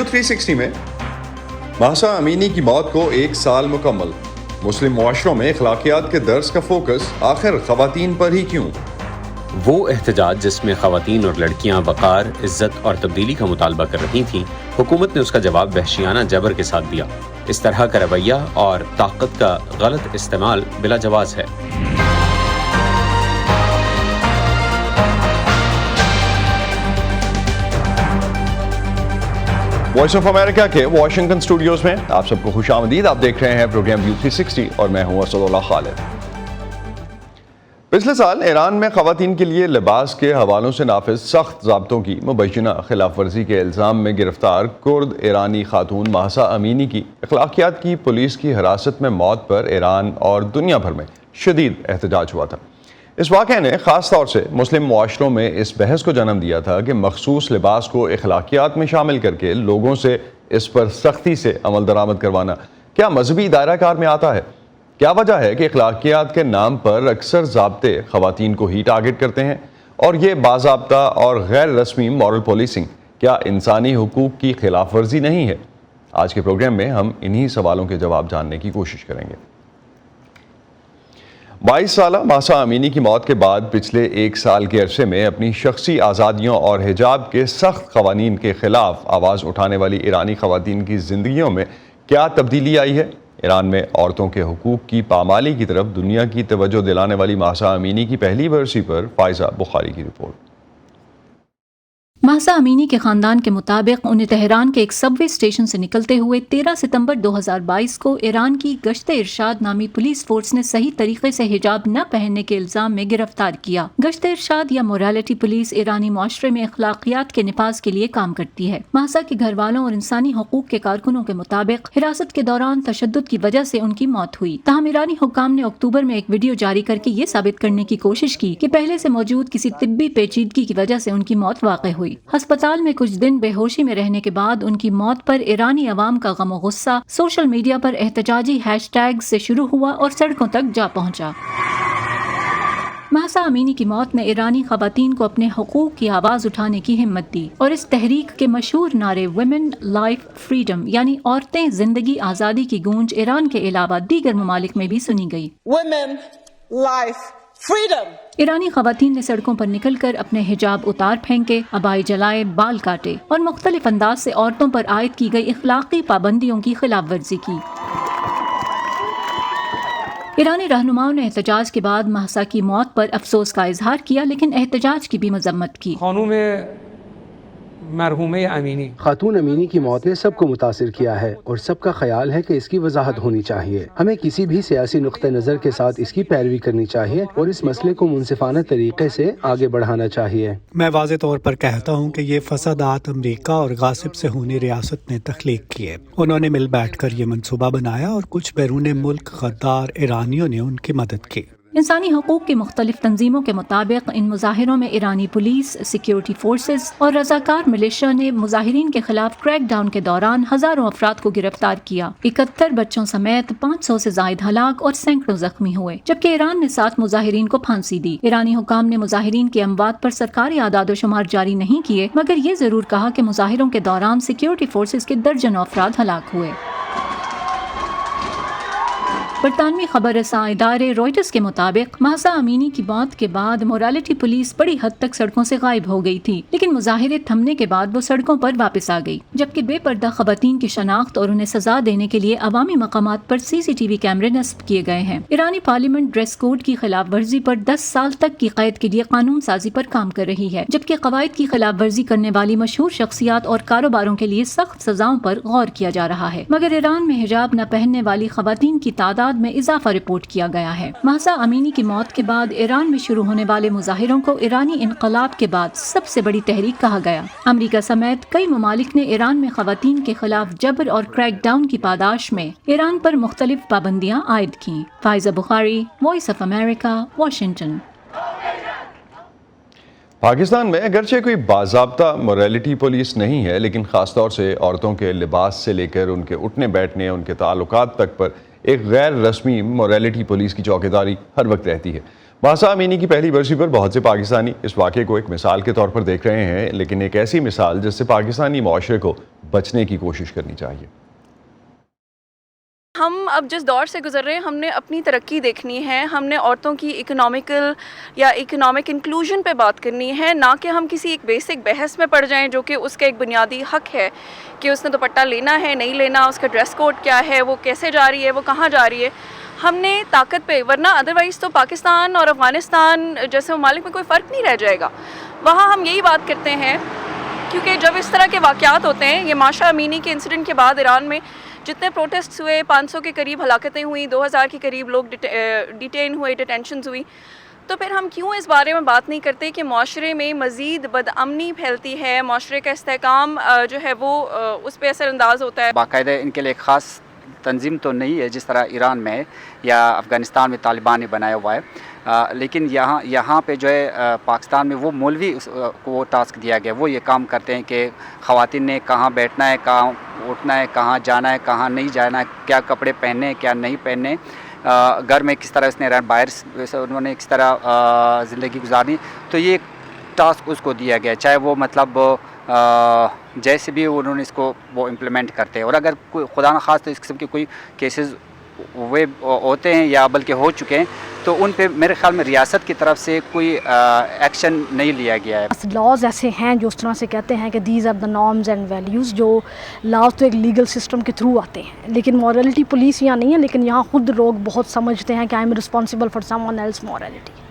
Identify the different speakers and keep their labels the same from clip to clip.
Speaker 1: View 360 میں مہسا امینی کی موت کو 1 سال مکمل. مسلم معاشروں میں اخلاقیات کے درس کا فوکس آخر خواتین پر ہی کیوں؟
Speaker 2: وہ احتجاج جس میں خواتین اور لڑکیاں وقار، عزت اور تبدیلی کا مطالبہ کر رہی تھیں، حکومت نے اس کا جواب وحشیانہ جبر کے ساتھ دیا. اس طرح کا رویہ اور طاقت کا غلط استعمال بلا جواز ہے.
Speaker 1: وائس آف امریکہ کے واشنگٹن اسٹوڈیوز میں آپ سب کو خوش آمدید. آپ دیکھ رہے ہیں پروگرام ویو 360 اور میں ہوں اسد اللہ خالد. پچھلے سال ایران میں خواتین کے لیے لباس کے حوالوں سے نافذ سخت ضابطوں کی مبینہ خلاف ورزی کے الزام میں گرفتار کرد ایرانی خاتون مہسا امینی کی اخلاقیات کی پولیس کی حراست میں موت پر ایران اور دنیا بھر میں شدید احتجاج ہوا تھا. اس واقعے نے خاص طور سے مسلم معاشروں میں اس بحث کو جنم دیا تھا کہ مخصوص لباس کو اخلاقیات میں شامل کر کے لوگوں سے اس پر سختی سے عمل درآمد کروانا کیا مذہبی دائرہ کار میں آتا ہے؟ کیا وجہ ہے کہ اخلاقیات کے نام پر اکثر ضابطے خواتین کو ہی ٹارگٹ کرتے ہیں؟ اور یہ باضابطہ اور غیر رسمی مورل پولیسنگ کیا انسانی حقوق کی خلاف ورزی نہیں ہے؟ آج کے پروگرام میں ہم انہی سوالوں کے جواب جاننے کی کوشش کریں گے. 22 سالہ مہسا امینی کی موت کے بعد پچھلے 1 سال کے عرصے میں اپنی شخصی آزادیوں اور حجاب کے سخت قوانین کے خلاف آواز اٹھانے والی ایرانی خواتین کی زندگیوں میں کیا تبدیلی آئی ہے؟ ایران میں عورتوں کے حقوق کی پامالی کی طرف دنیا کی توجہ دلانے والی مہسا امینی کی پہلی برسی پر فائزہ بخاری کی رپورٹ.
Speaker 3: مہسا امینی کے خاندان کے مطابق انہیں تہران کے ایک سب وے اسٹیشن سے نکلتے ہوئے 13 ستمبر 2022 کو ایران کی گشت ارشاد نامی پولیس فورس نے صحیح طریقے سے حجاب نہ پہننے کے الزام میں گرفتار کیا. گشت ارشاد یا موریلٹی پولیس ایرانی معاشرے میں اخلاقیات کے نفاذ کے لیے کام کرتی ہے. مہسا کے گھر والوں اور انسانی حقوق کے کارکنوں کے مطابق حراست کے دوران تشدد کی وجہ سے ان کی موت ہوئی. تاہم ایرانی حکام نے اکتوبر میں ایک ویڈیو جاری کر کے یہ ثابت کرنے کی کوشش کی کہ پہلے سے موجود کسی طبی پیچیدگی کی وجہ سے ان کی موت واقع ہوئی. ہسپتال میں کچھ دن بے ہوشی میں رہنے کے بعد ان کی موت پر ایرانی عوام کا غم و غصہ سوشل میڈیا پر احتجاجی ہیش ٹیگ سے شروع ہوا اور سڑکوں تک جا پہنچا. مہسا امینی کی موت نے ایرانی خواتین کو اپنے حقوق کی آواز اٹھانے کی ہمت دی اور اس تحریک کے مشہور نعرے ویمن لائف فریڈم یعنی عورتیں زندگی آزادی کی گونج ایران کے علاوہ دیگر ممالک میں بھی سنی گئی.
Speaker 4: Women, life, freedom.
Speaker 3: ایرانی خواتین نے سڑکوں پر نکل کر اپنے حجاب اتار پھینکے، عبائی جلائے، بال کاٹے اور مختلف انداز سے عورتوں پر عائد کی گئی اخلاقی پابندیوں کی خلاف ورزی کی. ایرانی رہنماؤں نے احتجاج کے بعد مہسا کی موت پر افسوس کا اظہار کیا لیکن احتجاج کی بھی مذمت کی.
Speaker 5: خانوم مرحومہ امینی
Speaker 6: خاتون امینی کی موت نے سب کو متاثر کیا ہے اور سب کا خیال ہے کہ اس کی وضاحت ہونی چاہیے. ہمیں کسی بھی سیاسی نقطہ نظر کے ساتھ اس کی پیروی کرنی چاہیے اور اس مسئلے کو منصفانہ طریقے سے آگے بڑھانا چاہیے.
Speaker 7: میں واضح طور پر کہتا ہوں کہ یہ فسادات امریکہ اور غاصب سے ہونی ریاست نے تخلیق کیے. انہوں نے مل بیٹھ کر یہ منصوبہ بنایا اور کچھ بیرون ملک غدار ایرانیوں نے ان کی مدد کی.
Speaker 3: انسانی حقوق کی مختلف تنظیموں کے مطابق ان مظاہروں میں ایرانی پولیس، سیکیورٹی فورسز اور رضاکار ملیشیا نے مظاہرین کے خلاف کریک ڈاؤن کے دوران ہزاروں افراد کو گرفتار کیا. 71 بچوں سمیت 500 سے زائد ہلاک اور سینکڑوں زخمی ہوئے جبکہ ایران نے 7 مظاہرین کو پھانسی دی. ایرانی حکام نے مظاہرین کی اموات پر سرکاری اعداد و شمار جاری نہیں کیے مگر یہ ضرور کہا کہ مظاہروں کے دوران سیکیورٹی فورسز کے درجنوں افراد ہلاک ہوئے. برطانوی خبر رساں ادارے روئٹرز کے مطابق مہسا امینی کی موت کے بعد موریلٹی پولیس بڑی حد تک سڑکوں سے غائب ہو گئی تھی لیکن مظاہرے تھمنے کے بعد وہ سڑکوں پر واپس آ گئی جبکہ بے پردہ خواتین کی شناخت اور انہیں سزا دینے کے لیے عوامی مقامات پر CCTV کیمرے نصب کیے گئے ہیں. ایرانی پارلیمنٹ ڈریس کوڈ کی خلاف ورزی پر 10 سال تک کی قید کے لیے قانون سازی پر کام کر رہی ہے جبکہ قواعد کی خلاف ورزی کرنے والی مشہور شخصیات اور کاروباروں کے لیے سخت سزاؤں پر غور کیا جا رہا ہے. مگر ایران میں حجاب نہ پہننے والی خواتین کی تعداد میں اضافہ رپورٹ کیا گیا ہے. مہسا امینی کی موت کے بعد ایران میں شروع ہونے والے مظاہروں کو ایرانی انقلاب کے بعد سب سے بڑی تحریک کہا گیا. امریکہ سمیت کئی ممالک نے ایران میں خواتین کے خلاف جبر اور کریک ڈاؤن کی پاداش میں ایران پر مختلف پابندیاں عائد کیں. Faiza Bukhari, Voice of America, Washington.
Speaker 1: Pakistan میں اگرچہ کوئی باضابطہ موریلٹی پولیس نہیں ہے لیکن خاص طور سے عورتوں کے لباس سے لے کر ان کے اٹھنے بیٹھنے، ان کے تعلقات تک پر ایک غیر رسمی موریلٹی پولیس کی چوکیداری ہر وقت رہتی ہے. مہسا امینی کی پہلی برسی پر بہت سے پاکستانی اس واقعے کو ایک مثال کے طور پر دیکھ رہے ہیں، لیکن ایک ایسی مثال جس سے پاکستانی معاشرے کو بچنے کی کوشش کرنی چاہیے۔
Speaker 8: ہم اب جس دور سے گزر رہے ہیں، ہم نے اپنی ترقی دیکھنی ہے، ہم نے عورتوں کی اکنامیکل یا اکنامک انکلوژن پہ بات کرنی ہے، نہ کہ ہم کسی ایک بیسک بحث میں پڑ جائیں جو کہ اس کا ایک بنیادی حق ہے کہ اس نے دوپٹہ لینا ہے نہیں لینا، اس کا ڈریس کوڈ کیا ہے، وہ کیسے جا رہی ہے، وہ کہاں جا رہی ہے۔ ہم نے طاقت پہ، ورنہ ادروائز تو پاکستان اور افغانستان جیسے ممالک میں کوئی فرق نہیں رہ جائے گا۔ وہاں ہم یہی بات کرتے ہیں، کیونکہ جب اس طرح کے واقعات ہوتے ہیں، یہ مہسا امینی کے انسیڈنٹ کے بعد ایران میں جتنے پروٹیسٹس ہوئے، 500 کے قریب ہلاکتیں ہوئیں، 2000 کے قریب لوگ ڈیٹین ہوئے، ڈیٹینشنز ہوئی، تو پھر ہم کیوں اس بارے میں بات نہیں کرتے کہ معاشرے میں مزید بدامنی پھیلتی ہے، معاشرے کا استحکام جو ہے وہ اس پہ اثر انداز ہوتا ہے۔
Speaker 9: باقاعدہ ان کے لیے خاص تنظیم تو نہیں ہے جس طرح ایران میں ہے یا افغانستان میں طالبان نے بنایا ہوا ہے، لیکن یہاں پہ جو ہے پاکستان میں وہ مولوی کو وہ ٹاسک دیا گیا، وہ یہ کام کرتے ہیں کہ خواتین نے کہاں بیٹھنا ہے، کہاں اٹھنا ہے، کہاں جانا ہے، کہاں نہیں جانا ہے، کیا کپڑے پہننے ہیں، کیا نہیں پہننے، گھر میں کس طرح اس نے رہنا، باہر انہوں نے کس طرح زندگی گزارنی، تو یہ ٹاسک اس کو دیا گیا، چاہے وہ مطلب جیسے بھی انہوں نے اس کو وہ امپلیمنٹ کرتے ہیں۔ اور اگر کوئی خدا نخواستہ اس قسم کے کوئی کیسز ہوئے ہوتے ہیں یا بلکہ ہو چکے ہیں تو ان پہ میرے خیال میں ریاست کی طرف سے کوئی ایکشن نہیں لیا گیا ہے۔
Speaker 10: لاز ایسے ہیں جو اس طرح سے کہتے ہیں کہ these are the norms and values, جو لاز تو ایک لیگل سسٹم کے تھرو آتے ہیں، لیکن مورالٹی پولیس یہاں نہیں ہے، لیکن یہاں خود لوگ بہت سمجھتے ہیں کہ I am responsible for someone else morality,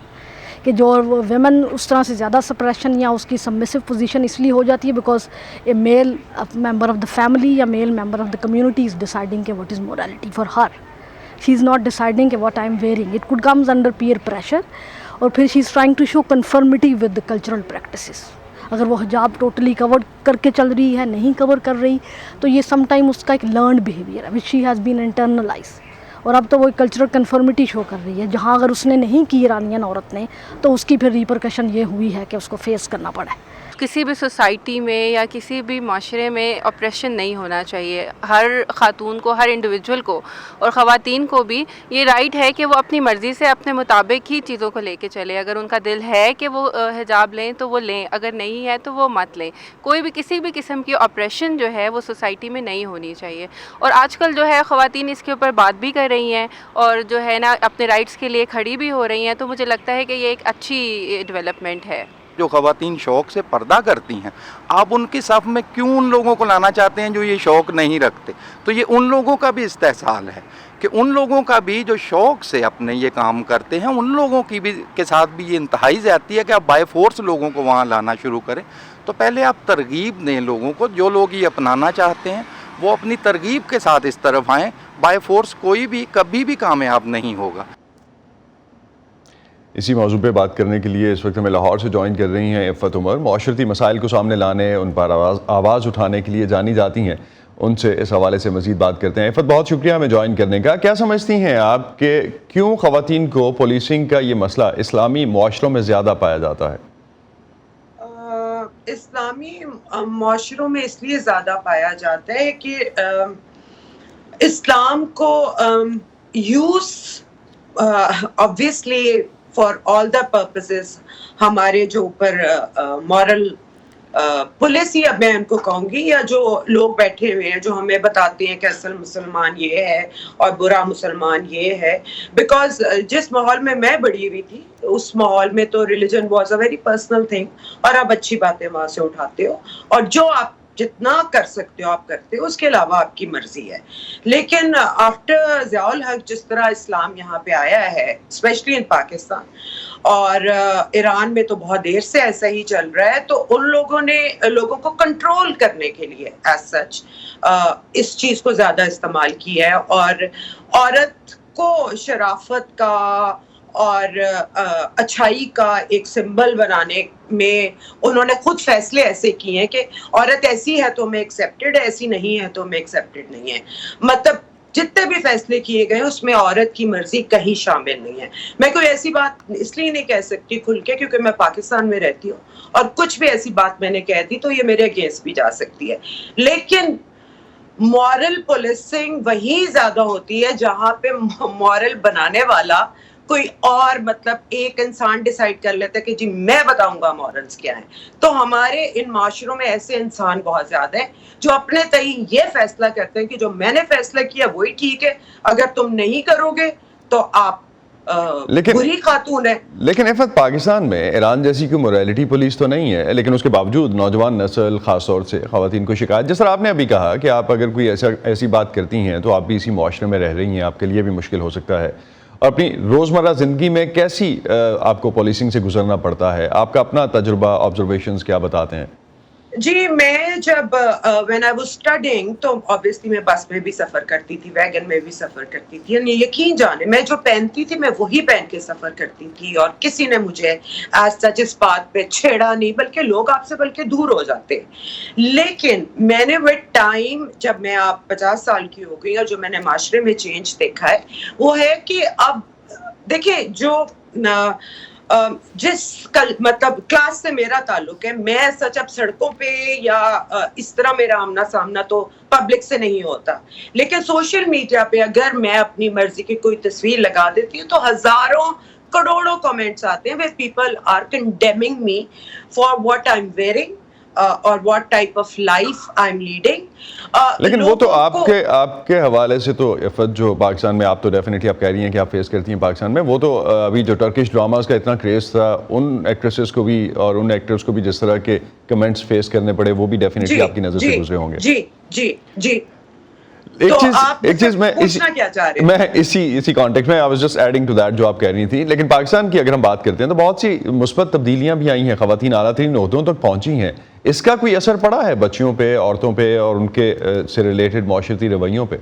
Speaker 10: کہ جو ویمن اس طرح سے زیادہ سپریشن یا اس کی سبمسو پوزیشن اس لیے ہو جاتی ہے because a male member of the family یا male member of the community is deciding کہ what is morality for her, she is not deciding کہ what I am wearing, it could comes under peer pressure, اور پھر she is trying to show conformity with the cultural practices. اگر وہ حجاب totally کور کر کے چل رہی ہے، نہیں کور کر رہی، تو یہ سم ٹائم اس کا ایک لرنڈ بیہیویئر ہے وچ شی ہیز بین انٹرنلائز، اور اب تو وہ کلچرل کنفرمٹی شو کر رہی ہے، جہاں اگر اس نے نہیں کی ایرانین عورت نے تو اس کی پھر ریپرکشن یہ ہوئی ہے کہ اس کو فیس کرنا پڑا ہے۔
Speaker 8: کسی بھی سوسائٹی میں یا کسی بھی معاشرے میں اپریشن نہیں ہونا چاہیے، ہر خاتون کو، ہر انڈیویجول کو اور خواتین کو بھی یہ رائٹ ہے کہ وہ اپنی مرضی سے اپنے مطابق ہی چیزوں کو لے کے چلے، اگر ان کا دل ہے کہ وہ حجاب لیں تو وہ لیں، اگر نہیں ہے تو وہ مت لیں، کوئی بھی کسی بھی قسم کی اپریشن جو ہے وہ سوسائٹی میں نہیں ہونی چاہیے۔ اور آج کل جو ہے خواتین اس کے اوپر بات بھی کر رہی ہیں اور جو ہے نا اپنے رائٹس کے لیے کھڑی بھی ہو رہی ہیں، تو مجھے لگتا ہے کہ یہ ایک اچھی ڈیولپمنٹ ہے۔
Speaker 11: جو خواتین شوق سے پردہ کرتی ہیں، آپ ان کی صف میں کیوں ان لوگوں کو لانا چاہتے ہیں جو یہ شوق نہیں رکھتے؟ تو یہ ان لوگوں کا بھی استحصال ہے کہ ان لوگوں کا بھی جو شوق سے اپنے یہ کام کرتے ہیں، ان لوگوں کی بھی کے ساتھ بھی یہ انتہائی زیادتی ہے کہ آپ بائی فورس لوگوں کو وہاں لانا شروع کریں۔ تو پہلے آپ ترغیب دیں لوگوں کو، جو لوگ یہ اپنانا چاہتے ہیں وہ اپنی ترغیب کے ساتھ اس طرف آئیں، بائی فورس کوئی بھی کبھی بھی کامیاب نہیں ہوگا۔
Speaker 1: اسی موضوع پہ بات کرنے کے لیے اس وقت ہمیں لاہور سے جوائن کر رہی ہیں عفت عمر، معاشرتی مسائل کو سامنے لانے، ان پر آواز اٹھانے کے لیے جانی جاتی ہیں، ان سے اس حوالے سے مزید بات کرتے ہیں۔ عفت، بہت شکریہ ہمیں جوائن کرنے کا۔ کیا سمجھتی ہیں آپ کہ کیوں خواتین کو پولیسنگ کا یہ مسئلہ اسلامی معاشروں میں زیادہ پایا جاتا ہے؟
Speaker 12: اسلامی معاشروں میں اس لیے زیادہ پایا جاتا ہے کہ اسلام کو use obviously for all the purposes ہمارے جو اوپر مورل پولیسی، اب میں ان کو کہوں گی، یا جو لوگ بیٹھے ہوئے ہیں جو ہمیں بتاتے ہیں کہ اصل مسلمان یہ ہے اور برا مسلمان یہ ہے، بیکاز جس ماحول میں میں بڑی ہوئی تھی اس ماحول میں تو religion was a very personal thing, اور آپ اچھی باتیں وہاں سے اٹھاتے ہو اور جو آپ جتنا کر سکتے ہو آپ کرتے ہو، اس کے علاوہ آپ کی مرضی ہے۔ لیکن آفٹر ضیاء الحق جس طرح اسلام یہاں پہ آیا ہے، اسپیشلی ان پاکستان اور ایران میں تو بہت دیر سے ایسا ہی چل رہا ہے، تو ان لوگوں نے لوگوں کو کنٹرول کرنے کے لیے ایز سچ اس چیز کو زیادہ استعمال کیا ہے، اور عورت کو شرافت کا اور اچھائی کا ایک سمبل بنانے میں انہوں نے خود فیصلے ایسے کیے ہیں کہ عورت ایسی ہے تو میں ایکسیپٹڈ ہے، ایسی نہیں ہے تو میں ایکسیپٹڈ نہیں ہے۔ مطلب جتنے بھی فیصلے کیے گئے اس میں عورت کی مرضی کہیں شامل نہیں ہے۔ میں کوئی ایسی بات اس لیے نہیں کہہ سکتی کھل کے کیونکہ میں پاکستان میں رہتی ہوں، اور کچھ بھی ایسی بات میں نے کہہ دی تو یہ میرے اگینسٹ بھی جا سکتی ہے، لیکن مورل پولیسنگ وہی زیادہ ہوتی ہے جہاں پہ مورل بنانے والا کوئی اور مطلب ایک انسان ڈیسائیڈ کر لیتا ہے کہ جی میں بتاؤں گا مورلز کیا ہیں. تو ہمارے ان معاشروں میں ایسے انسان بہت زیادہ ہیں جو اپنے تئیں یہ فیصلہ کرتے ہیں کہ جو میں نے فیصلہ کیا وہی ٹھیک ہے, اگر تم نہیں کرو گے تو آپ بری خاتون ہے.
Speaker 1: لیکن عفت, پاکستان میں ایران جیسی کوئی موریلٹی پولیس تو نہیں ہے, لیکن اس کے باوجود نوجوان نسل خاص طور سے خواتین کو شکایت, جس طرح آپ نے ابھی کہا کہ آپ اگر کوئی ایسی بات کرتی ہیں تو آپ بھی اسی معاشرے میں رہ رہی ہیں, آپ کے لیے بھی مشکل ہو سکتا ہے. اور اپنی روزمرہ زندگی میں کیسی آپ کو پولیسنگ سے گزرنا پڑتا ہے, آپ کا اپنا تجربہ, آبزرویشنز کیا بتاتے ہیں؟
Speaker 12: جی میں جب when I was studying تو obviously میں بس میں بھی سفر کرتی تھی, ویگن میں بھی سفر کرتی تھی, یعنی یقین جانے میں جو پہنتی تھی میں وہی پہن کے سفر کرتی تھی, اور کسی نے مجھے ایز سچ اس بات پہ چھیڑا نہیں, بلکہ لوگ آپ سے بلکہ دور ہو جاتے. لیکن میں نے ود ٹائم, جب میں آپ 50 سال کی ہو گئی اور جو میں نے معاشرے میں چینج دیکھا ہے وہ ہے کہ اب دیکھیں جو جس مطلب کلاس سے میرا تعلق ہے, میں سچ اب سڑکوں پہ یا اس طرح میرا آمنا سامنا تو پبلک سے نہیں ہوتا, لیکن سوشل میڈیا پہ اگر میں اپنی مرضی کی کوئی تصویر لگا دیتی ہوں تو ہزاروں کروڑوں کمنٹس آتے ہیں where people are condemning me for what I'm wearing اور what type of life I'm leading.
Speaker 1: لیکن وہ تو آپ کے حوالے سے تو عفت, جو پاکستان میں آپ تو ڈیفینیٹلی آپ کہہ رہی ہیں کہ آپ فیس کرتی ہیں پاکستان میں, وہ تو ابھی جو ٹرکش ڈراماز کا اتنا کریز تھا, ان ایکٹریسز کو بھی اور ان ایکٹرز کو بھی جس طرح کے کمنٹس فیس کرنے پڑے, وہ بھی ڈیفینیٹلی آپ کی نظر سے گزرے ہوں گے.
Speaker 12: جی جی جی.
Speaker 1: ایک چیز میں اسی کانٹیکسٹ میں I was just adding to that جو آپ کہہ رہی تھی, لیکن پاکستان کی اگر ہم بات کرتے ہیں تو بہت سی مثبت تبدیلیاں بھی آئی ہیں, خواتین اعلیٰ ترین عہدوں تک پہنچی ہیں. اس کا کوئی اثر پڑا ہے بچیوں پہ, عورتوں پہ اور ان کے سے ریلیٹڈ معاشرتی رویوں پہ؟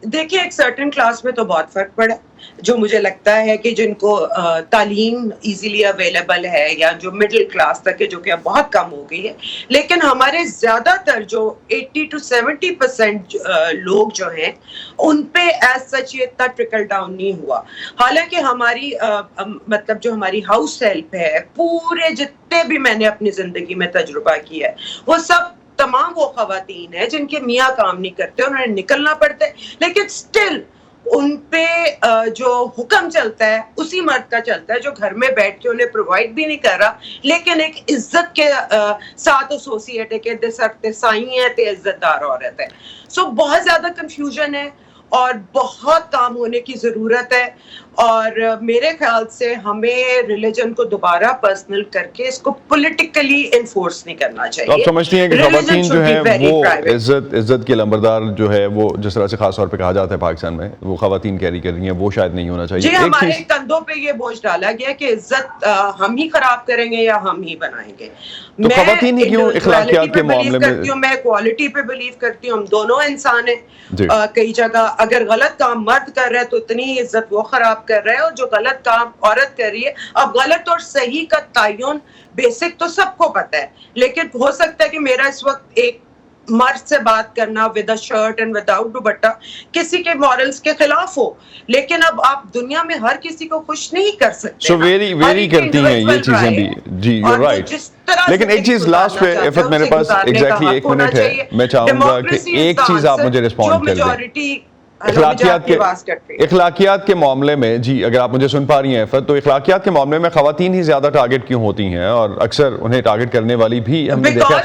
Speaker 12: دیکھیں ایک سرٹن کلاس میں تو بہت فرق پڑا, جو مجھے لگتا ہے کہ جن کو تعلیم ایزیلی اویلیبل ہے یا جو مڈل کلاس تک ہے, جو کہ اب بہت کم ہو گئی ہے, لیکن ہمارے زیادہ تر جو 80 to 70% لوگ جو ہیں ان پہ ایز سچ یہ اتنا ٹرکل ڈاؤن نہیں ہوا. حالانکہ ہماری مطلب جو ہماری ہاؤس ہیلپ ہے, پورے جتنے بھی میں نے اپنی زندگی میں تجربہ کیا ہے, وہ سب تمام وہ خواتین ہیں جن کے میاں کام نہیں کرتے, انہیں نکلنا پڑتا ہے, لیکن سٹل ان پہ جو حکم چلتا ہے اسی مرد کا چلتا ہے جو گھر میں بیٹھ کے انہیں پرووائڈ بھی نہیں کر رہا, لیکن ایک عزت کے ساتھ ایسوسیٹ ہے کہ سائی ہے تے عزت دار عورت ہے. سو بہت زیادہ کنفیوژن ہے اور بہت کام ہونے کی ضرورت ہے, اور میرے خیال سے ہمیں ریلیجن کو دوبارہ پرسنل کر کے اس کو پولیٹیکلی انفورس نہیں کرنا چاہیے.
Speaker 1: آپ سمجھتی ہیں کہ خواتین جو ہیں وہ عزت کے لمبردار جو ہے, وہ جس طرح سے خاص طور پہ کہا جاتا ہے پاکستان میں, وہ خواتین کیری کر رہی ہیں, وہ شاید نہیں ہونا چاہیے.
Speaker 12: جی ہمارے کندھوں پہ یہ بوجھ ڈالا گیا کہ عزت ہم ہی خراب کریں گے یا ہم ہی بنائیں گے.
Speaker 1: تو خواتین ہی کیوں اخلاقیات کے معاملے میں,
Speaker 12: میں کوالٹی پہ بلیو کرتی ہوں, ہم دونوں انسان ہیں. کئی جگہ اگر غلط کام مرد کر رہا ہے تو اتنی عزت وہ خراب کر رہا ہے, اور جو غلط کام عورت کر رہی ہے, اب غلط اور صحیح کا تعین بیسک تو سب کو پتہ ہے, لیکن ہو سکتا ہے کہ میرا اس وقت ایک مرد سے بات کرنا with a shirt and without dupatta کسی کے مورلز کے خلاف ہو, لیکن اب آپ دنیا میں ہر کسی کو خوش نہیں کر سکتے.
Speaker 1: سو ویری کرتی ہیں یہ چیزیں بھی. جی یو رائٹ. لیکن ایک چیز لاسٹ پہ عفت, میرے پاس ایگزیکٹلی 1 منٹ ہے, میں چاہوں گا کہ ایک چیز آپ مجھے رسپونڈ کر دیں. اخلاقیات کے معاملے میں, جی اگر آپ مجھے سن پا رہی ہیں عفت, تو اخلاقیات کے معاملے میں خواتین ہی زیادہ ٹارگٹ کیوں ہوتی ہیں, اور اکثر انہیں ٹارگٹ کرنے والی بھی ہم نے دیکھا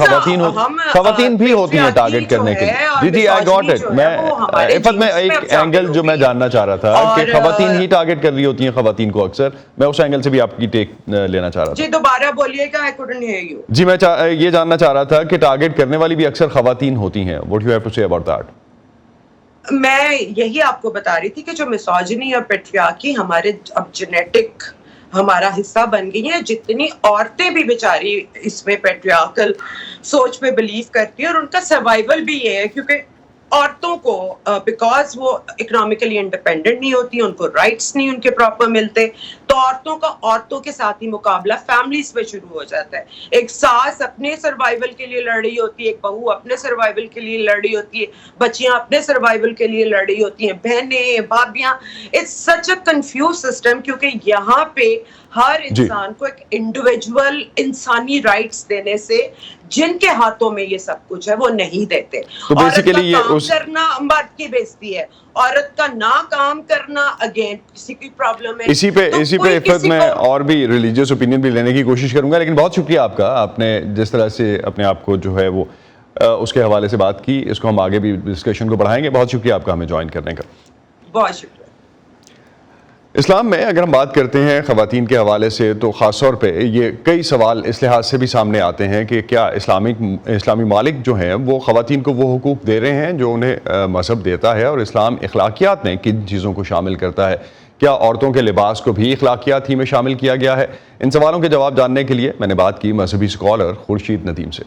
Speaker 1: خواتین بھی ہوتی ہیں ٹارگٹ کرنے کے لیے. جی جی آئی گاٹ اٹ. میں عفت میں ایک اینگل جو میں جاننا چاہ رہا تھا کہ خواتین ہی ٹارگٹ کر رہی ہوتی ہیں خواتین کو اکثر, میں اس اینگل سے بھی آپ کی ٹیک لینا چاہ رہا تھا.
Speaker 12: جی دوبارہ بولیے گا, I couldn't hear you.
Speaker 1: جی میں یہ جاننا چاہ رہا تھا کہ ٹارگٹ کرنے والی بھی اکثر خواتین ہوتی ہیں. What you have to say about that?
Speaker 12: میں یہی آپ کو بتا رہی تھی کہ جو میسوجنی اور پیٹریارکی ہمارے اب جینیٹک ہمارا حصہ بن گئی ہیں, جتنی عورتیں بھی بیچاری اس میں پیٹریارکل سوچ پہ بلیو کرتی ہیں, اور ان کا سروائیول بھی یہ ہے کیونکہ عورتوں کو بیکاز وہ اکنامکلی انڈیپینڈنٹ نہیں ہوتی, ان کو رائٹس نہیں ان کے پراپر ملتے, تو عورتوں کا عورتوں کے ساتھ ہی مقابلہ فیملیز پہ شروع ہو جاتا ہے. ایک ساس اپنے سروائیول کے لیے لڑ رہی ہوتی ہے, ایک بہو اپنے سروائیول کے لیے لڑ رہی ہوتی ہے, بچیاں اپنے سروائیول کے لیے لڑ رہی ہوتی ہیں, بہنیں بھابیاں. It's such a confuse system, کیونکہ یہاں پہ ہر انسان کو ایک انڈیویجول انسانی رائٹس دینے سے جن کے ہاتھوں میں یہ سب کچھ ہے وہ نہیں دیتے. عورت کا کام کرنا مرد کی بےزتی ہے, عورت کا نہ کام کرنا اگین کسی کی پرابلم ہے.
Speaker 1: اسی پہ عفت میں اور بھی ریلیجیس اوپینین بھی لینے کی کوشش کروں گا, لیکن بہت شکریہ آپ کا, آپ نے جس طرح سے اپنے آپ کو جو ہے وہ اس کے حوالے سے بات کی, اس کو ہم آگے بھی ڈسکشن کو بڑھائیں گے. بہت شکریہ آپ کا ہمیں جوائن کرنے کا.
Speaker 12: بہت شکریہ.
Speaker 1: اسلام میں اگر ہم بات کرتے ہیں خواتین کے حوالے سے تو خاص طور پہ یہ کئی سوال اس لحاظ سے بھی سامنے آتے ہیں کہ کیا اسلامی ممالک جو ہیں وہ خواتین کو وہ حقوق دے رہے ہیں جو انہیں مذہب دیتا ہے, اور اسلام اخلاقیات میں کن چیزوں کو شامل کرتا ہے, کیا عورتوں کے لباس کو بھی اخلاقیات ہی میں شامل کیا گیا ہے. ان سوالوں کے جواب جاننے کے لیے میں نے بات کی مذہبی اسکالر خورشید ندیم سے.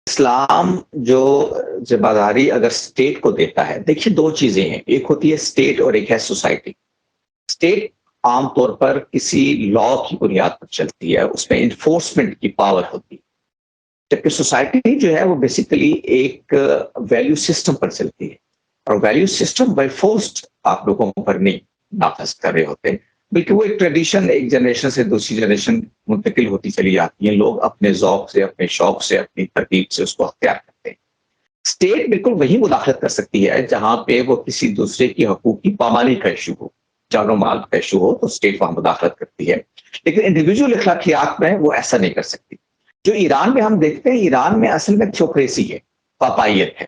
Speaker 13: اسلام جو ذمہ داری اگر اسٹیٹ کو دیتا ہے, دیکھیے دو چیزیں ہیں, ایک ہوتی ہے اسٹیٹ اور ایک ہے سوسائٹی. اسٹیٹ عام طور پر کسی لا کی بنیاد پر چلتی ہے, اس میں انفورسمنٹ کی پاور ہوتی ہے, جبکہ سوسائٹی جو ہے وہ بیسیکلی ایک ویلیو سسٹم پر چلتی ہے, اور ویلیو سسٹم بائی فورسڈ آپ لوگوں پر نہیں نافذ کر رہے ہوتے, بلکہ وہ ایک ٹریڈیشن ایک جنریشن سے دوسری جنریشن منتقل ہوتی چلی جاتی ہیں. لوگ اپنے ذوق سے, اپنے شوق سے, اپنی ترتیب سے اس کو اختیار کرتے ہیں. اسٹیٹ بالکل وہی مداخلت کر سکتی ہے جہاں پہ وہ کسی دوسرے کی حقوق کی پامالی کا ایشو ہو, جان و مال کا ایشو ہو, تو اسٹیٹ وہاں مداخلت کرتی ہے. لیکن انڈیویجول اخلاقیات میں وہ ایسا نہیں کر سکتی. جو ایران میں ہم دیکھتے ہیں, ایران میں اصل میں تھیوکریسی ہے, پاپائیت ہے,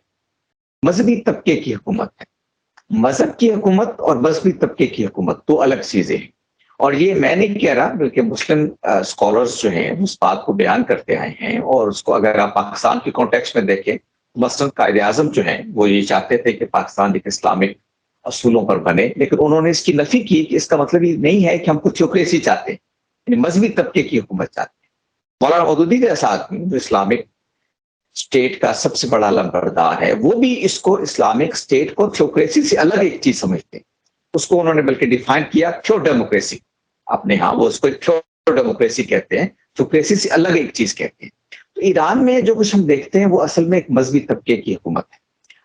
Speaker 13: مذہبی طبقے کی حکومت ہے. مذہب کی حکومت اور مذہبی طبقے کی حکومت دو الگ چیزیں ہیں. اور یہ میں نہیں کہہ رہا, بلکہ مسلم اسکالرز جو ہیں اس بات کو بیان کرتے آئے ہیں, اور اس کو اگر آپ پاکستان کے کانٹیکسٹ میں دیکھیں, مثلاً قائد اعظم جو ہیں وہ یہ چاہتے تھے کہ پاکستان ایک اسلامک اصولوں پر بنے, لیکن انہوں نے اس کی نفی کی کہ اس کا مطلب یہ نہیں ہے کہ ہم کو تھیوکریسی چاہتے ہیں, یعنی مذہبی طبقے کی حکومت چاہتے ہیں. مولانا مودودی کے ساتھ جو اسلامک اسٹیٹ کا سب سے بڑا لمبردار ہے, وہ بھی اس کو اسلامک اسٹیٹ کو تھیوکریسی سے الگ ایک چیز سمجھتے ہیں. اس کو انہوں نے بلکہ ڈیفائن کیا تھیو ڈیموکریسی. اپنے ہاں وہ اس کو تھیو ڈیموکریسی کہتے ہیں, تھیوکریسی سے الگ ایک چیز کہتے ہیں. تو ایران میں جو کچھ ہم دیکھتے ہیں وہ اصل میں ایک مذہبی طبقے کی حکومت ہے,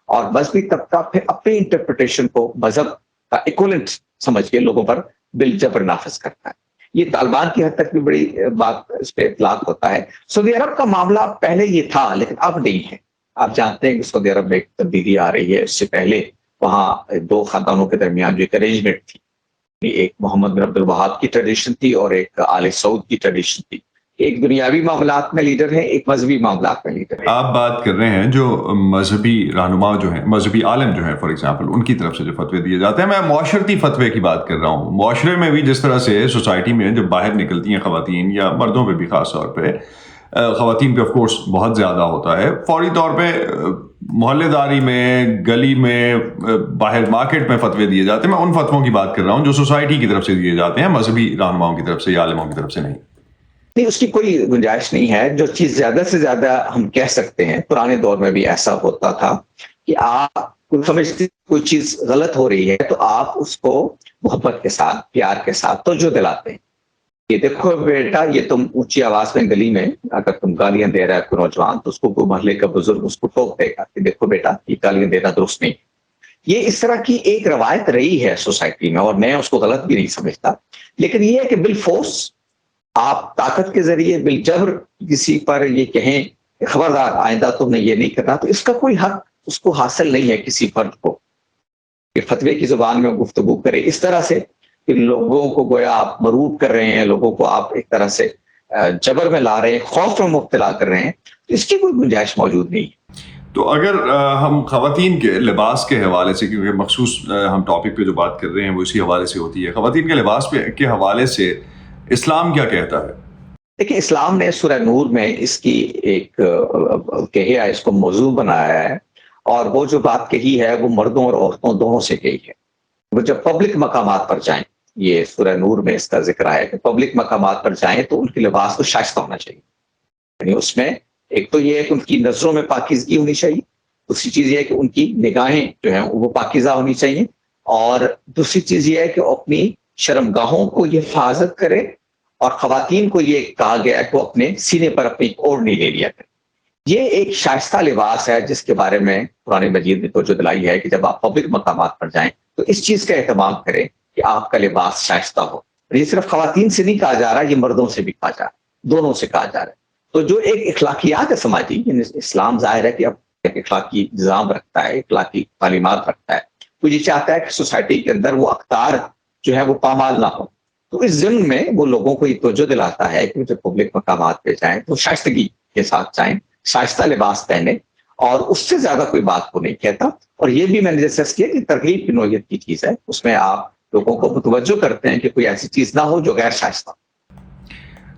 Speaker 13: اور مذہبی طبقہ پھر اپنی انٹرپریٹیشن کو مذہب کا ایکولنٹ سمجھ کے لوگوں پر بالجبر نافذ کرتا ہے. یہ طالبان کی حد تک بھی بڑی بات اس پہ اطلاق ہوتا ہے. سعودی عرب کا معاملہ پہلے یہ تھا لیکن اب نہیں ہے. آپ جانتے ہیں کہ سعودی عرب میں ایک تبدیلی آ رہی ہے. اس سے پہلے وہاں دو خاندانوں کے درمیان جو ایک ارینجمنٹ تھی, ایک محمد بن عبد الوہاب کی ٹریڈیشن تھی اور ایک آل سعود کی ٹریڈیشن تھی. ایک دنیاوی معاملات میں لیڈر ہے, ایک مذہبی معاملات میں لیڈر ہے.
Speaker 1: آپ بات کر رہے ہیں جو مذہبی رہنما جو ہیں, مذہبی عالم جو ہیں, فار ایگزامپل ان کی طرف سے جو فتوے دیے جاتے ہیں, میں معاشرتی فتوے کی بات کر رہا ہوں. معاشرے میں بھی جس طرح سے سوسائٹی میں جب باہر نکلتی ہیں خواتین, یا مردوں پہ بھی خاص طور پہ, خواتین پہ آف کورس بہت زیادہ ہوتا ہے, فوری طور پہ محلے داری میں, گلی میں, باہر مارکیٹ میں فتوے دیے جاتے ہیں. میں ان فتووں کی بات کر رہا ہوں جو سوسائٹی کی طرف سے دیے جاتے ہیں, مذہبی رہنماؤں کی طرف سے یا عالموں کی طرف سے نہیں.
Speaker 13: اس کی کوئی گنجائش نہیں ہے. جو چیز زیادہ سے زیادہ ہم کہہ سکتے ہیں, پرانے دور میں بھی ایسا ہوتا تھا کہ آپ سمجھتے کوئی چیز غلط ہو رہی ہے تو آپ اس کو محبت کے ساتھ, پیار کے ساتھ توجہ دلاتے ہیں. یہ دیکھو بیٹا, یہ تم اونچی آواز میں گلی میں اگر تم گالیاں دے رہا ہے کوئی نوجوان, تو اس کو کوئی محلے کا بزرگ اس کو ٹوک دے گا کہ دیکھو بیٹا یہ گالیاں دینا درست نہیں. یہ اس طرح کی ایک روایت رہی ہے سوسائٹی میں, اور میں اس کو غلط بھی نہیں سمجھتا. لیکن یہ ہے کہ بال فورس آپ طاقت کے ذریعے بالجبر کسی پر یہ کہیں خبردار آئندہ تم نے یہ نہیں کرنا, تو اس کا کوئی حق اس کو حاصل نہیں ہے کسی فرد کو کہ فتوے کی زبان میں گفتگو کرے اس طرح سے کہ لوگوں کو گویا آپ مروب کر رہے ہیں, لوگوں کو آپ ایک طرح سے جبر میں لا رہے ہیں, خوف میں مبتلا کر رہے ہیں. تو اس کی کوئی گنجائش موجود نہیں ہے.
Speaker 1: تو اگر ہم خواتین کے لباس کے حوالے سے, کیونکہ مخصوص ہم ٹاپک پہ جو بات کر رہے ہیں وہ اسی حوالے سے ہوتی ہے, خواتین کے لباس کے حوالے سے اسلام کیا کہتا ہے؟
Speaker 13: دیکھیں, اسلام نے سورہ نور میں اس کی ایک کہیا اس کو موضوع بنایا ہے, اور وہ جو بات کہی ہے وہ مردوں اور عورتوں دونوں سے کہی ہے. وہ جب پبلک مقامات پر جائیں, یہ سورہ نور میں اس کا ذکر ہے کہ پبلک مقامات پر جائیں تو ان کے لباس کو شائستہ ہونا چاہیے. یعنی اس میں ایک تو یہ ہے کہ ان کی نظروں میں پاکیزگی ہونی چاہیے, دوسری چیز یہ ہے کہ ان کی نگاہیں جو ہیں وہ پاکیزہ ہونی چاہیے, اور دوسری چیز یہ ہے کہ اپنی شرمگاہوں کو یہ حفاظت کرے, اور خواتین کو یہ کہا گیا کہ وہ اپنے سینے پر اپنی اوڑھنی لے لیا کرے. یہ ایک شائستہ لباس ہے جس کے بارے میں قرآن مجید نے توجہ دلائی ہے کہ جب آپ پبلک مقامات پر جائیں تو اس چیز کا اہتمام کریں کہ آپ کا لباس شائستہ ہو. اور یہ صرف خواتین سے نہیں کہا جا رہا، یہ مردوں سے بھی کہا جا رہا ہے، دونوں سے کہا جا رہا ہے۔ تو جو ایک اخلاقیات ہے سماجی، یعنی اسلام ظاہر ہے کہ اب ایک اخلاقی نظام رکھتا ہے، اخلاقی تعلیمات رکھتا ہے، تو یہ چاہتا ہے کہ سوسائٹی کے اندر وہ اقدار جو ہے وہ پامال نہ ہو۔ تو اس ضمن میں وہ لوگوں کو یہ توجہ دلاتا ہے کہ جب پبلک مقامات پہ جائیں تو شائستگی کے ساتھ جائیں، شائستہ لباس پہنے، اور اس سے زیادہ کوئی بات کو نہیں کہتا۔ اور یہ بھی میں نے ڈسکس کیا کہ ترغیب کی نوعیت کی چیز ہے، اس میں آپ لوگوں کو متوجہ کرتے ہیں کہ کوئی ایسی چیز نہ ہو جو غیر شائستہ۔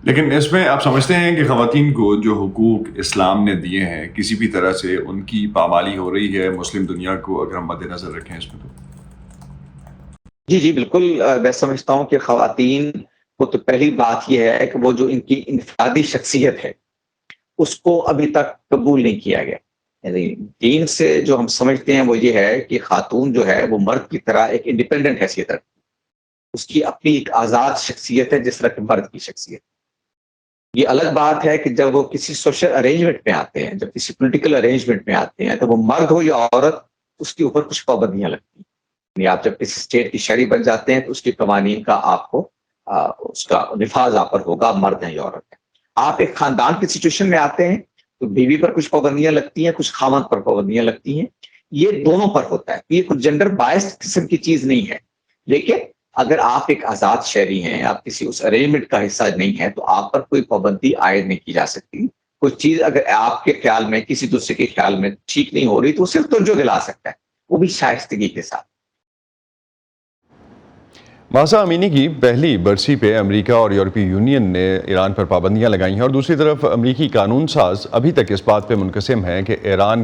Speaker 1: لیکن اس میں آپ سمجھتے ہیں کہ خواتین کو جو حقوق اسلام نے دیے ہیں کسی بھی طرح سے ان کی پامالی ہو رہی ہے مسلم دنیا کو، اگر ہم مد نظر رکھیں اس میں؟ تو
Speaker 13: جی بالکل، میں سمجھتا ہوں کہ خواتین کو تو پہلی بات یہ ہے کہ وہ جو ان کی انفرادی شخصیت ہے اس کو ابھی تک قبول نہیں کیا گیا۔ یعنی دین سے جو ہم سمجھتے ہیں وہ یہ ہے کہ خاتون جو ہے وہ مرد کی طرح ایک انڈیپینڈنٹ حیثیت رکھتی ہے، اس کی اپنی ایک آزاد شخصیت ہے جس طرح کہ مرد کی شخصیت۔ یہ الگ بات ہے کہ جب وہ کسی سوشل ارینجمنٹ میں آتے ہیں، جب کسی پولیٹیکل ارینجمنٹ میں آتے ہیں، تو وہ مرد ہو یا عورت، اس کے اوپر کچھ پابندیاں لگتی ہیں۔ یعنی آپ جب کسی اسٹیٹ کی شہری بن جاتے ہیں تو اس کی قوانین کا آپ کو اس کا نفاذ آپ پر ہوگا، مرد ہیں یا عورت ہیں۔ آپ ایک خاندان کی سچویشن میں آتے ہیں تو بیوی پر کچھ پابندیاں لگتی ہیں، کچھ خاوند پر پابندیاں لگتی ہیں، یہ دونوں پر ہوتا ہے۔ یہ کچھ جنڈر بائسڈ قسم کی چیز نہیں ہے، لیکن اگر آپ ایک آزاد شہری ہیں، آپ کسی اس ارینجمنٹ کا حصہ نہیں ہیں، تو آپ پر کوئی پابندی عائد نہیں کی جا سکتی۔ کوئی چیز اگر آپ کے خیال میں کسی دوسرے کے خیال میں ٹھیک نہیں ہو رہی تو صرف توجہ دلا سکتا ہے، وہ بھی شائستگی کے ساتھ۔
Speaker 1: مہسا امینی کی پہلی برسی پہ امریکہ اور یورپی یونین نے ایران پر پابندیاں لگائی ہیں، اور دوسری طرف امریکی قانون ساز ابھی تک اس بات پہ منقسم ہیں کہ ایران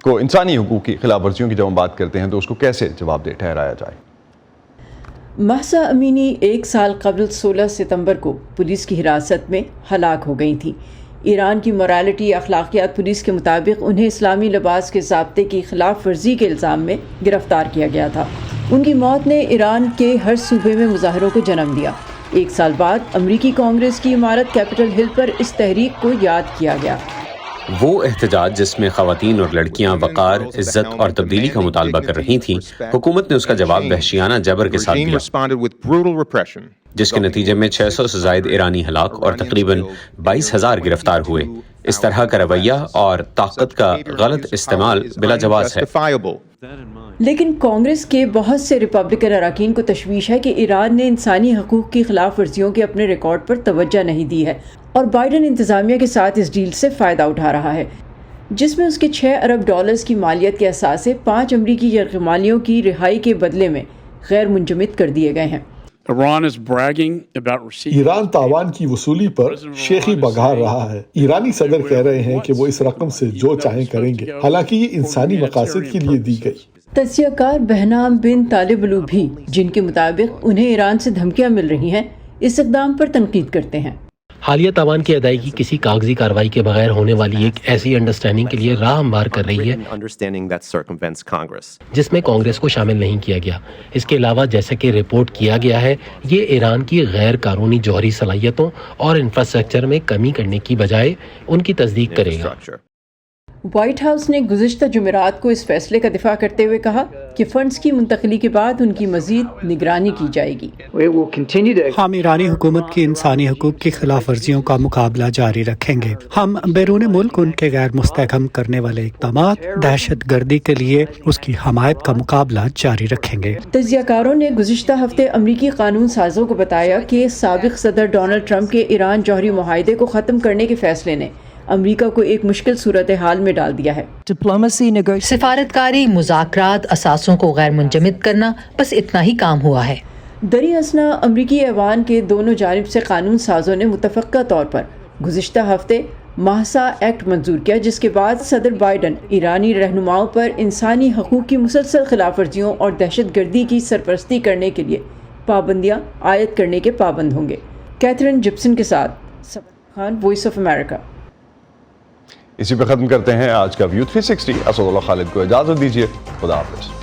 Speaker 1: کو انسانی حقوق کی خلاف ورزیوں کی جب ہم بات کرتے ہیں تو اس کو کیسے جواب دہ ٹھہرایا جائے۔
Speaker 14: مہسا امینی 1 سال قبل 16 ستمبر کو پولیس کی حراست میں ہلاک ہو گئی تھیں۔ ایران کی مورالٹی اخلاقیات پولیس کے مطابق انہیں اسلامی لباس کے ضابطے کی خلاف ورزی کے الزام میں گرفتار کیا گیا تھا۔ ان کی موت نے ایران کے ہر صوبے میں مظاہروں کو جنم دیا۔ 1 سال بعد امریکی کانگریس کی عمارت کیپٹل ہل پر اس تحریک کو یاد کیا گیا۔
Speaker 2: وہ احتجاج جس میں خواتین اور لڑکیاں وقار، عزت اور تبدیلی کا مطالبہ کر رہی تھیں، حکومت نے اس کا جواب وحشیانہ جبر کے ساتھ دیا، جس کے نتیجے میں 600 سے زائد ایرانی ہلاک اور تقریباً 22,000 گرفتار ہوئے۔ اس طرح کا رویہ اور طاقت کا غلط استعمال بلا جواز ہے۔
Speaker 14: لیکن کانگریس کے بہت سے ریپبلکن اراکین کو تشویش ہے کہ ایران نے انسانی حقوق کی خلاف ورزیوں کے اپنے ریکارڈ پر توجہ نہیں دی ہے، اور بائیڈن انتظامیہ کے ساتھ اس ڈیل سے فائدہ اٹھا رہا ہے، جس میں اس کے $6 ارب کی مالیت کے اثاثے 5 امریکی یرغمالیوں کی رہائی کے بدلے میں غیر منجمد کر دیے گئے ہیں۔
Speaker 15: ایران تاوان کی وصولی پر شیخی بگھار رہا ہے۔ ایرانی صدر کہہ رہے ہیں کہ وہ اس رقم سے جو چاہیں کریں گے، حالانکہ یہ انسانی مقاصد کے لیے دی گئی۔
Speaker 14: تجزیہ کار بہنام بن طالب علو بھی، جن کے مطابق انہیں ایران سے دھمکیاں مل رہی ہیں، اس اقدام پر تنقید کرتے ہیں۔
Speaker 16: حالیہ تاوان کی ادائیگی کسی کاغذی کارروائی کے بغیر ہونے والی ایک ایسی انڈرسٹینڈنگ کے لیے راہ ہموار کر رہی ہے جس میں کانگریس کو شامل نہیں کیا گیا۔ اس کے علاوہ جیسا کہ رپورٹ کیا گیا ہے، یہ ایران کی غیر قانونی جوہری صلاحیتوں اور انفراسٹرکچر میں کمی کرنے کی بجائے ان کی تصدیق کرے گا۔
Speaker 14: وائٹ ہاؤس نے گزشتہ جمعرات کو اس فیصلے کا دفاع کرتے ہوئے کہا کہ فنڈز کی منتقلی کے بعد ان کی مزید نگرانی کی جائے گی۔
Speaker 7: ہم ایرانی حکومت کی انسانی حقوق کی خلاف ورزیوں کا مقابلہ جاری رکھیں گے۔ ہم بیرون ملک ان کے غیر مستحکم کرنے والے اقدامات، دہشت گردی کے لیے اس کی حمایت کا مقابلہ جاری رکھیں گے۔
Speaker 14: تجزیہ کاروں نے گزشتہ ہفتے امریکی قانون سازوں کو بتایا کہ سابق صدر ڈونلڈ ٹرمپ کے ایران جوہری معاہدے کو ختم کرنے کے فیصلے نے امریکہ کو ایک مشکل صورتحال میں ڈال دیا ہے۔
Speaker 17: سفارتکاری، مذاکرات، اثاثوں کو غیر منجمد کرنا، بس اتنا ہی کام ہوا ہے۔
Speaker 14: دریں اثنا امریکی ایوان کے دونوں جانب سے قانون سازوں نے متفقہ طور پر گزشتہ ہفتے مہسا ایکٹ منظور کیا، جس کے بعد صدر بائیڈن ایرانی رہنماؤں پر انسانی حقوق کی مسلسل خلاف ورزیوں اور دہشت گردی کی سرپرستی کرنے کے لیے پابندیاں عائد کرنے کے پابند ہوں گے۔ کیتھرین جپسن کے ساتھ سبق خان، وائس آف امریکہ۔
Speaker 1: اسی پہ ختم کرتے ہیں آج کا ویو 360۔ اسد اللہ خالد کو اجازت دیجیے، خدا حافظ۔